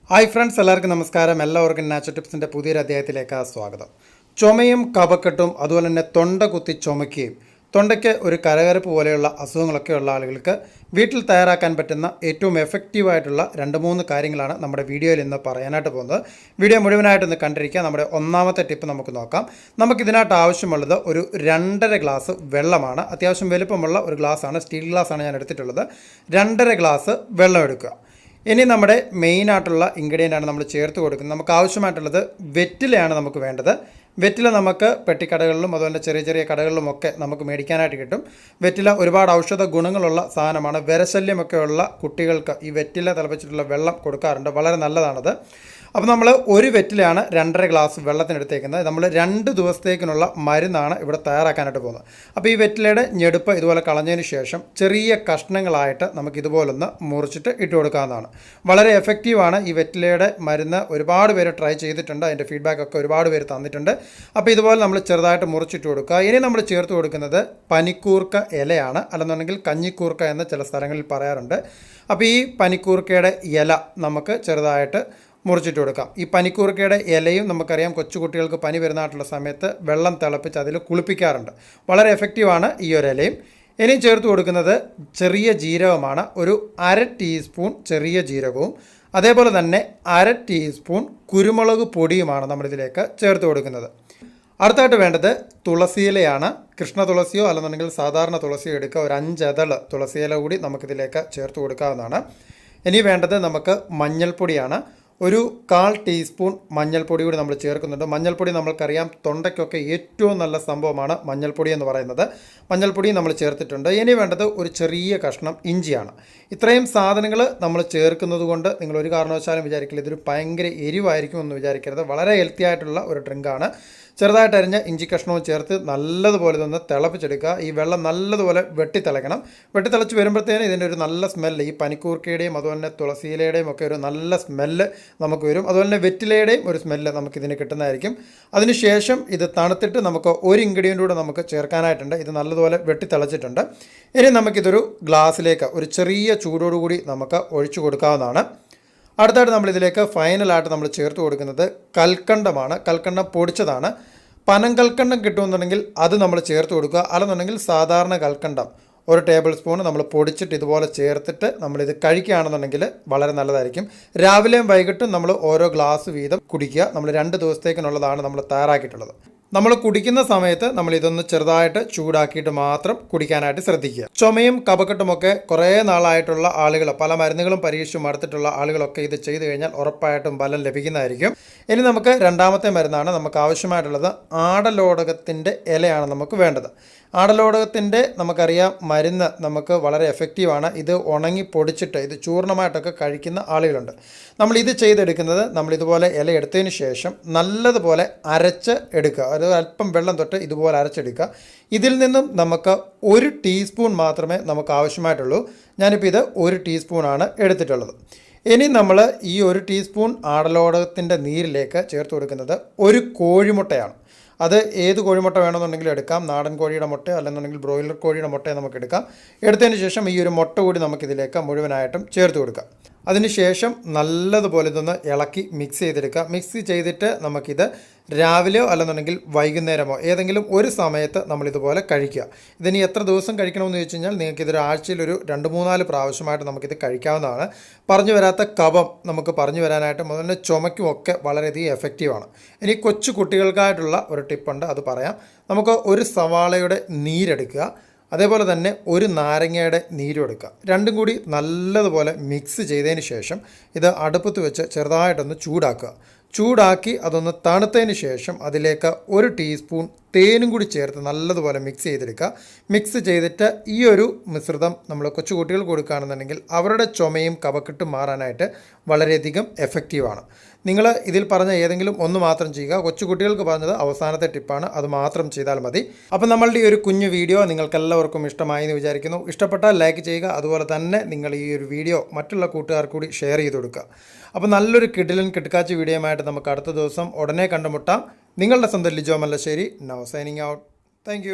Hi friends, എല്ലാവർക്കും നമസ്കാരം. എല്ലാവർക്കും നാച്ചുറൽ ടിപ്സിൻ്റെ പുതിയൊരു അധ്യായത്തിലേക്ക് സ്വാഗതം. ചുമയും കഫക്കെട്ടും അതുപോലെ തന്നെ തൊണ്ട കുത്തി ചുമയ്ക്കുകയും തൊണ്ടയ്ക്ക് ഒരു കരകരപ്പ് പോലെയുള്ള അസുഖങ്ങളൊക്കെ ഉള്ള ആളുകൾക്ക് വീട്ടിൽ തയ്യാറാക്കാൻ പറ്റുന്ന ഏറ്റവും എഫക്റ്റീവായിട്ടുള്ള 2-3 കാര്യങ്ങളാണ് നമ്മുടെ വീഡിയോയിൽ ഇന്ന് പറയാനായിട്ട് പോകുന്നത്. വീഡിയോ മുഴുവനായിട്ടൊന്ന് കണ്ടിരിക്കുക. നമ്മുടെ ഒന്നാമത്തെ ടിപ്പ് നമുക്ക് നോക്കാം. നമുക്കിതിനായിട്ട് ആവശ്യമുള്ളത് ഒരു 2.5 ഗ്ലാസ് വെള്ളമാണ്. അത്യാവശ്യം വലുപ്പമുള്ള ഒരു ഗ്ലാസ്സാണ്, സ്റ്റീൽ ഗ്ലാസ്സാണ് ഞാൻ എടുത്തിട്ടുള്ളത്. 2.5 ഗ്ലാസ് വെള്ളം എടുക്കുക. ഇനി നമ്മുടെ മെയിനായിട്ടുള്ള ഇൻഗ്രീഡിയൻ്റാണ് നമ്മൾ ചേർത്ത് കൊടുക്കുന്നത്. നമുക്ക് ആവശ്യമായിട്ടുള്ളത് വെറ്റിലയാണ് നമുക്ക് വേണ്ടത്. വെറ്റില നമുക്ക് പെട്ടിക്കടകളിലും അതുപോലെ ചെറിയ ചെറിയ കടകളിലുമൊക്കെ നമുക്ക് മേടിക്കാനായിട്ട് കിട്ടും. വെറ്റില ഒരുപാട് ഔഷധ ഗുണങ്ങളുള്ള സാധനമാണ്. വിരശല്യമൊക്കെയുള്ള കുട്ടികൾക്ക് ഈ വെറ്റില തിളപ്പിച്ചിട്ടുള്ള വെള്ളം കൊടുക്കാറുണ്ട്. വളരെ നല്ലതാണത്. അപ്പോൾ നമ്മൾ ഒരു വെറ്റിലയാണ് 2.5 ഗ്ലാസ് വെള്ളത്തിനെടുത്തേക്കുന്നത്. നമ്മൾ 2 ദിവസത്തേക്കിനുള്ള മരുന്നാണ് ഇവിടെ തയ്യാറാക്കാനായിട്ട് പോകുന്നത്. അപ്പോൾ ഈ വെറ്റിലയുടെ ഞെടുപ്പ് ഇതുപോലെ കളഞ്ഞതിന് ശേഷം ചെറിയ കഷ്ണങ്ങളായിട്ട് നമുക്ക് ഇതുപോലൊന്ന് മുറിച്ചിട്ട് ഇട്ട് കൊടുക്കാവുന്നതാണ്. വളരെ എഫക്റ്റീവാണ് ഈ വെറ്റിലയുടെ മരുന്ന്. ഒരുപാട് പേര് ട്രൈ ചെയ്തിട്ടുണ്ട്, അതിൻ്റെ ഫീഡ്ബാക്കൊക്കെ ഒരുപാട് പേര് തന്നിട്ടുണ്ട്. അപ്പോൾ ഇതുപോലെ നമ്മൾ ചെറുതായിട്ട് മുറിച്ചിട്ട് കൊടുക്കുക. ഇനി നമ്മൾ ചേർത്ത് കൊടുക്കുന്നത് പനിക്കൂർക്ക ഇലയാണ്, അല്ലെന്നുണ്ടെങ്കിൽ കഞ്ഞിക്കൂർക്ക എന്ന് ചില സ്ഥലങ്ങളിൽ പറയാറുണ്ട്. അപ്പോൾ ഈ പനിക്കൂർക്കയുടെ ഇല നമുക്ക് ചെറുതായിട്ട് മുറിച്ചിട്ട് കൊടുക്കാം. ഈ പനിക്കൂർക്കയുടെ ഇലയും നമുക്കറിയാം, കൊച്ചു കുട്ടികൾക്ക് പനി വരുന്നതായിട്ടുള്ള സമയത്ത് വെള്ളം തിളപ്പിച്ച് അതിൽ കുളിപ്പിക്കാറുണ്ട്. വളരെ എഫക്റ്റീവാണ് ഈ ഒരു ഇലയും. ഇനിയും ചേർത്ത് കൊടുക്കുന്നത് ചെറിയ ജീരകമാണ്. ഒരു 1/2 ടീസ്പൂൺ ചെറിയ ജീരകവും അതേപോലെ തന്നെ 1/2 ടീസ്പൂൺ കുരുമുളക് പൊടിയുമാണ് നമ്മളിതിലേക്ക് ചേർത്ത് കൊടുക്കുന്നത്. അടുത്തായിട്ട് വേണ്ടത് തുളസിയിലയാണ്. കൃഷ്ണ തുളസിയോ അല്ലെന്നുണ്ടെങ്കിൽ സാധാരണ തുളസിയോ എടുക്കുക. ഒരു 5 അതൾ തുളസിയില കൂടി നമുക്കിതിലേക്ക് ചേർത്ത് കൊടുക്കാവുന്നതാണ്. ഇനി വേണ്ടത് നമുക്ക് മഞ്ഞൾപ്പൊടിയാണ്. ഒരു 1/4 ടീസ്പൂൺ മഞ്ഞൾപ്പൊടി കൂടി നമ്മൾ ചേർക്കുന്നുണ്ട്. മഞ്ഞൾപ്പൊടി നമ്മൾക്കറിയാം, തൊണ്ടയ്ക്കൊക്കെ ഏറ്റവും നല്ല സംഭവമാണ് മഞ്ഞൾപ്പൊടി എന്ന് പറയുന്നത്. മഞ്ഞൾപ്പൊടി നമ്മൾ ചേർത്തിട്ടുണ്ട്. ഇനി വേണ്ടത് ഒരു ചെറിയ കഷ്ണം ഇഞ്ചിയാണ്. ഇത്രയും സാധനങ്ങൾ നമ്മൾ ചേർക്കുന്നത് കൊണ്ട് നിങ്ങൾ ഒരു കാരണവശാലും വിചാരിക്കില്ല ഇതൊരു ഭയങ്കര എരിവായിരിക്കും എന്ന് വിചാരിക്കരുത്. വളരെ ഹെൽത്തി ആയിട്ടുള്ള ഒരു ഡ്രിങ്കാണ്. ചെറുതായിട്ട് അരിഞ്ഞ ഇഞ്ചി കഷ്ണവും ചേർത്ത് നല്ലതുപോലെ ഇതൊന്ന് തിളപ്പിച്ചെടുക്കുക. ഈ വെള്ളം നല്ലതുപോലെ വെട്ടിത്തിളയ്ക്കണം. വെട്ടിത്തിളച്ച് വരുമ്പോഴത്തേനും ഇതിൻ്റെ ഒരു നല്ല സ്മെല്ല്, ഈ പനിക്കൂർക്കയുടെയും അതുപോലെ തന്നെ തുളസിയിലയുടെയും ഒക്കെ ഒരു നല്ല സ്മെല്ല് നമുക്ക് വരും. അതുപോലെ തന്നെ വെറ്റിലയുടെയും ഒരു സ്മെല്ല് നമുക്കിതിന് കിട്ടുന്നതായിരിക്കും. അതിനുശേഷം ഇത് തണുത്തിട്ട് നമുക്ക് ഒരു ഇൻഗ്രീഡിയൻ്റ് കൂടെ നമുക്ക് ചേർക്കാനായിട്ടുണ്ട്. ഇത് നല്ലതുപോലെ വെട്ടിത്തിളച്ചിട്ടുണ്ട്. ഇനി നമുക്കിതൊരു ഗ്ലാസ്സിലേക്ക് ഒരു ചെറിയ ചൂടോടുകൂടി നമുക്ക് ഒഴിച്ചു കൊടുക്കാവുന്നതാണ്. അടുത്തായിട്ട് നമ്മളിതിലേക്ക് ഫൈനലായിട്ട് നമ്മൾ ചേർത്ത് കൊടുക്കുന്നത് കൽക്കണ്ടമാണ്. കൽക്കണ്ടം പൊടിച്ചതാണ്. പനം കൽക്കണ്ടം കിട്ടുമെന്നുണ്ടെങ്കിൽ അത് നമ്മൾ ചേർത്ത് കൊടുക്കുക. അല്ലെന്നുണ്ടെങ്കിൽ സാധാരണ കൽക്കണ്ടം ഒരു ടേബിൾ സ്പൂൺ നമ്മൾ പൊടിച്ചിട്ട് ഇതുപോലെ ചേർത്തിട്ട് നമ്മളിത് കഴിക്കുകയാണെന്നുണ്ടെങ്കിൽ വളരെ നല്ലതായിരിക്കും. രാവിലെയും വൈകിട്ടും നമ്മൾ ഓരോ ഗ്ലാസ് വീതം കുടിക്കുക. നമ്മൾ 2 ദിവസത്തേക്കിനുള്ളതാണ് നമ്മൾ തയ്യാറാക്കിയിട്ടുള്ളത്. നമ്മൾ കുടിക്കുന്ന സമയത്ത് നമ്മൾ ഇതൊന്ന് ചെറുതായിട്ട് ചൂടാക്കിയിട്ട് മാത്രം കുടിക്കാനായിട്ട് ശ്രദ്ധിക്കുക. ചുമയും കഫക്കെട്ടുമൊക്കെ കുറേ നാളായിട്ടുള്ള ആളുകൾ, പല മരുന്നുകളും പരീക്ഷിച്ച് മടുത്തിട്ടുള്ള ആളുകളൊക്കെ ഇത് ചെയ്തു കഴിഞ്ഞാൽ ഉറപ്പായിട്ടും ഫലം ലഭിക്കുന്നതായിരിക്കും. ഇനി നമുക്ക് രണ്ടാമത്തെ മരുന്നാണ്. നമുക്ക് ആവശ്യമായിട്ടുള്ളത് ആടലോടകത്തിൻ്റെ ഇലയാണ് നമുക്ക് വേണ്ടത്. ആടലോടകത്തിൻ്റെ നമുക്കറിയാം മരുന്ന് നമുക്ക് വളരെ എഫക്റ്റീവാണ്. ഇത് ഉണങ്ങി പൊടിച്ചിട്ട് ഇത് ചൂർണ്ണമായിട്ടൊക്കെ കഴിക്കുന്ന ആളുകളുണ്ട്. നമ്മളിത് ചെയ്തെടുക്കുന്നത് നമ്മളിതുപോലെ ഇല എടുത്തതിന് ശേഷം നല്ലതുപോലെ അരച്ച് എടുക്കുക. ഒരു അല്പം വെള്ളം തൊട്ട് ഇതുപോലെ അരച്ചെടുക്കുക. ഇതിൽ നിന്നും നമുക്ക് 1 ടീസ്പൂൺ മാത്രമേ നമുക്ക് ആവശ്യമായിട്ടുള്ളൂ. ഞാനിപ്പോൾ ഇത് 1 ടീസ്പൂണാണ് എടുത്തിട്ടുള്ളത്. ഇനി നമ്മൾ ഈ 1 ടീസ്പൂൺ ആടലോടകത്തിൻ്റെ നീരിലേക്ക് ചേർത്ത് കൊടുക്കുന്നത് ഒരു കോഴിമുട്ടയാണ്. അത് ഏത് കോഴിമുട്ട വേണമെന്നുണ്ടെങ്കിലും എടുക്കാം. നാടൻ കോഴിയുടെ മുട്ടയോ അല്ലെന്നുണ്ടെങ്കിൽ ബ്രോയിലർ കോഴിയുടെ മുട്ടയോ നമുക്ക് എടുക്കാം. എടുത്തതിന് ശേഷം ഈ ഒരു മുട്ട കൂടി നമുക്കിതിലേക്ക് മുഴുവനായിട്ടും ചേർത്ത് കൊടുക്കാം. അതിനുശേഷം നല്ലതുപോലെ ഇതൊന്ന് ഇളക്കി മിക്സ് ചെയ്തെടുക്കുക. മിക്സ് ചെയ്തിട്ട് നമുക്കിത് രാവിലെയോ അല്ലെന്നുണ്ടെങ്കിൽ വൈകുന്നേരമോ ഏതെങ്കിലും ഒരു സമയത്ത് നമ്മളിതുപോലെ കഴിക്കുക. ഇതിനി എത്ര ദിവസം കഴിക്കണമെന്ന് ചോദിച്ചു കഴിഞ്ഞാൽ നിങ്ങൾക്കിതൊരു ആഴ്ചയിൽ ഒരു 2-3-4 പ്രാവശ്യമായിട്ട് നമുക്കിത് കഴിക്കാവുന്നതാണ്. പറഞ്ഞു വരാത്ത കഫം നമുക്ക് പറഞ്ഞു വരാനായിട്ടും അതുപോലെ ചുമയ്ക്കുമൊക്കെ വളരെയധികം എഫക്റ്റീവാണ്. ഇനി കൊച്ചു കുട്ടികൾക്കായിട്ടുള്ള ഒരു ടിപ്പുണ്ട്, അത് പറയാം. നമുക്ക് ഒരു സവാളയുടെ നീരെടുക്കുക. അതേപോലെ തന്നെ ഒരു നാരങ്ങയുടെ നീരും എടുക്കുക. രണ്ടും കൂടി നല്ലതുപോലെ മിക്സ് ചെയ്തതിന് ശേഷം ഇത് അടുപ്പത്ത് വെച്ച് ചെറുതായിട്ടൊന്ന് ചൂടാക്കുക. ചൂടാക്കി അതൊന്ന് തണുത്തതിന് ശേഷം അതിലേക്ക് 1 ടീസ്പൂൺ തേനും കൂടി ചേർത്ത് നല്ലതുപോലെ മിക്സ് ചെയ്തെടുക്കുക. മിക്സ് ചെയ്തിട്ട് ഈ ഒരു മിശ്രിതം നമ്മൾ കൊച്ചുകുട്ടികൾ കൊടുക്കുകയാണെന്നുണ്ടെങ്കിൽ അവരുടെ ചുമയും കഫക്കെട്ടും മാറാനായിട്ട് വളരെയധികം എഫക്റ്റീവാണ്. നിങ്ങൾ ഇതിൽ പറഞ്ഞ ഏതെങ്കിലും ഒന്ന് മാത്രം ചെയ്യുക. കൊച്ചുകുട്ടികൾക്ക് പറഞ്ഞത് അവസാനത്തെ ടിപ്പാണ്, അത് മാത്രം ചെയ്താൽ മതി. അപ്പോൾ നമ്മളുടെ ഈ ഒരു കുഞ്ഞു വീഡിയോ നിങ്ങൾക്കെല്ലാവർക്കും ഇഷ്ടമായി എന്ന് വിചാരിക്കുന്നു. ഇഷ്ടപ്പെട്ടാൽ ലൈക്ക് ചെയ്യുക. അതുപോലെ തന്നെ നിങ്ങൾ ഈ ഒരു വീഡിയോ മറ്റുള്ള കൂട്ടുകാർക്ക് കൂടി ഷെയർ ചെയ്ത് കൊടുക്കുക. അപ്പോൾ നല്ലൊരു കിടിലൻ കിടക്കാച്ചി വീഡിയോയുമായിട്ട് നമുക്ക് അടുത്ത ദിവസം ഉടനെ കണ്ടുമുട്ടാം. നിങ്ങളുടെ സ്വന്തം Lijo Mallassery, now signing out. Thank